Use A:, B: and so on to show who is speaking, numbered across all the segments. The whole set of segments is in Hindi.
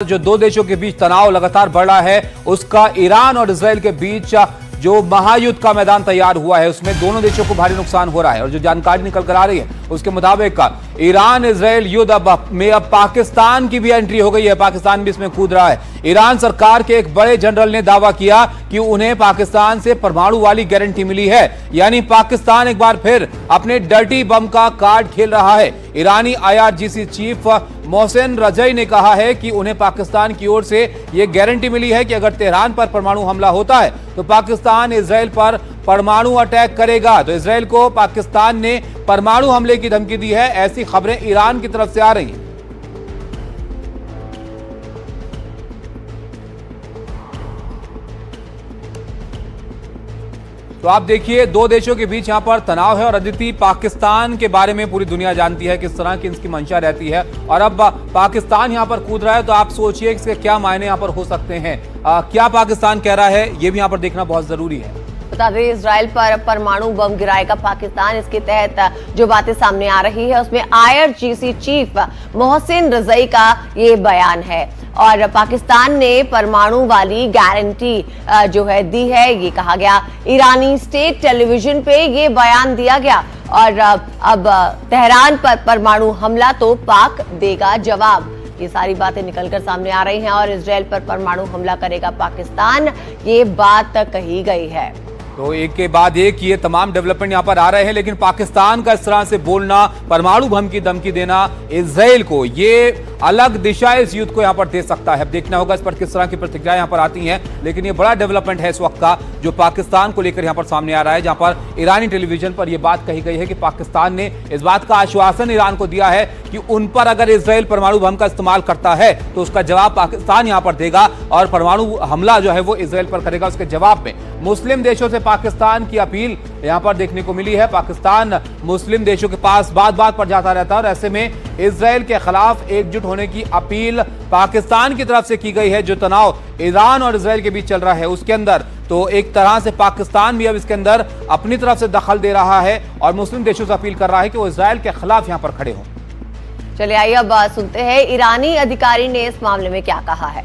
A: जो दो देशों के बीच तनाव लगातार बढ़ रहा है, उसका ईरान और इजराइल के बीच जो महायुद्ध का मैदान तैयार हुआ है उसमें दोनों देशों को भारी नुकसान हो रहा है। और जो जानकारी निकल कर आ रही है उसके मुताबिक ईरान इजराइल युद्ध अब पाकिस्तान की भी एंट्री हो गई है। पाकिस्तान भी इसमें कूद रहा है। ईरान सरकार के एक बड़े जनरल ने दावा किया कि उन्हें पाकिस्तान से परमाणु वाली गारंटी मिली है, यानी पाकिस्तान एक बार फिर अपने डर्टी बम का कार्ड खेल रहा है। ईरानी IRGC चीफ मोहसिन रजई ने कहा है कि उन्हें पाकिस्तान की ओर से यह गारंटी मिली है कि अगर तेहरान पर परमाणु हमला होता है तो पाकिस्तान इजराइल पर परमाणु अटैक करेगा। तो इजराइल को पाकिस्तान ने परमाणु हमले की धमकी दी है, ऐसी खबरें ईरान की तरफ से आ रही हैं। तो आप देखिए, दो देशों के बीच यहां पर तनाव है और अदिति, पाकिस्तान के बारे में पूरी दुनिया जानती है किस तरह की इसकी मंशा रहती है और अब पाकिस्तान यहां पर कूद रहा है। तो आप सोचिए इसके क्या मायने यहां पर हो सकते हैं, क्या पाकिस्तान कह रहा है, ये भी यहां पर देखना बहुत जरूरी है।
B: बता दें, इजराइल पर परमाणु बम गिराएगा पाकिस्तान, इसके तहत जो बातें सामने आ रही है उसमें IRGC चीफ मोहसिन रजई का ये बयान है और पाकिस्तान ने परमाणु वाली गारंटी जो है दी है, ये कहा गया। ईरानी स्टेट टेलीविजन पे ये बयान दिया गया और अब तेहरान पर परमाणु हमला तो पाक देगा जवाब। ये सारी बातें निकलकर सामने आ रही हैं और इजराइल पर परमाणु हमला करेगा पाकिस्तान, ये बात कही गई है।
A: तो एक के बाद एक ये तमाम डेवलपमेंट यहां पर आ रहे हैं, लेकिन पाकिस्तान का इस तरह से बोलना, परमाणु बम की धमकी देना इजराइल को, ये अलग दिशा इस युद्ध को यहां पर दे सकता है। अब देखना होगा इस पर किस तरह की प्रतिक्रिया यहां पर आती हैं, लेकिन ये बड़ा डेवलपमेंट है इस वक्त का जो पाकिस्तान को लेकर यहां पर सामने आ रहा है, जहां पर ईरानी टेलीविजन पर यह बात कही गई है कि पाकिस्तान ने इस बात का आश्वासन ईरान को दिया है कि उन पर अगर इजराइल परमाणु बम का इस्तेमाल करता है तो उसका जवाब पाकिस्तान यहां पर देगा और परमाणु हमला जो है वो इजराइल पर करेगा। उसके जवाब में मुस्लिम देशों से पाकिस्तान की अपील यहां पर देखने को मिली है। पाकिस्तान मुस्लिम देशों के पास बात बात पर जाता रहता है और ऐसे में इजराइल के खिलाफ एकजुट होने की अपील पाकिस्तान की तरफ से की गई है। जो तनाव ईरान और इजराइल के बीच चल रहा है उसके अंदर तो एक तरह से पाकिस्तान भी अब इसके अंदर अपनी तरफ से दखल दे रहा है और मुस्लिम देशों से अपील कर रहा है कि वो इजराइल के खिलाफ यहां पर खड़े हों।
B: चलिए आइए अब सुनते हैं ईरानी अधिकारी ने इस मामले में क्या कहा है।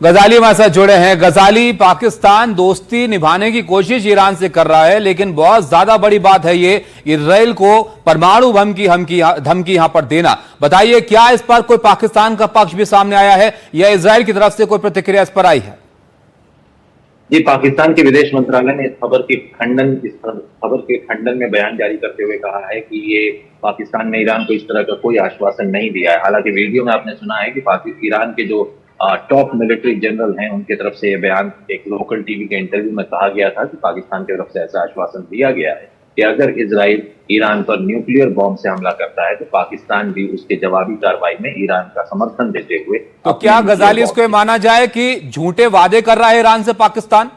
A: गजाली हमारे साथ जुड़े हैं। गजाली, पाकिस्तान दोस्ती निभाने की कोशिश ईरान से कर रहा है, लेकिन बहुत ज्यादा बड़ी बात है ये इजराइल को परमाणु बम की धमकी यहां पर देना। बताइए, क्या इस पर कोई पाकिस्तान का पक्ष भी सामने आया है या इजराइल की तरफ से कोई प्रतिक्रिया इस पर आई है?
C: जी, पाकिस्तान के विदेश मंत्रालय ने इस खबर के खंडन में बयान जारी करते हुए कहा है कि ये पाकिस्तान ने ईरान को इस तरह का कोई आश्वासन नहीं दिया है। हालांकि वीडियो में आपने सुना है कि ईरान के जो टॉप मिलिट्री जनरल हैं उनकी तरफ से यह बयान एक लोकल टीवी के इंटरव्यू में कहा गया था कि पाकिस्तान की तरफ से ऐसा आश्वासन दिया गया है कि अगर इजराइल ईरान पर न्यूक्लियर बॉम्ब से हमला करता है तो पाकिस्तान भी उसके जवाबी कार्रवाई में ईरान का समर्थन देते हुए।
A: तो क्या गजाली इसको माना जाए कि झूठे वादे कर रहा है ईरान से पाकिस्तान?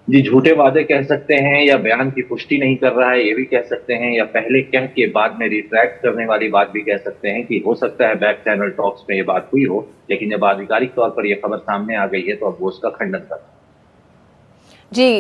C: जी, झूठे वादे कह सकते हैं या बयान की पुष्टि नहीं कर रहा है ये भी कह सकते हैं, या पहले कह के बाद में रिट्रैक्ट करने वाली बात भी कह सकते हैं कि हो सकता है बैक चैनल टॉक्स में ये बात हुई हो, लेकिन जब आधिकारिक तौर पर यह खबर सामने आ गई है तो अब वो उसका खंडन कर रहा है।
B: जी।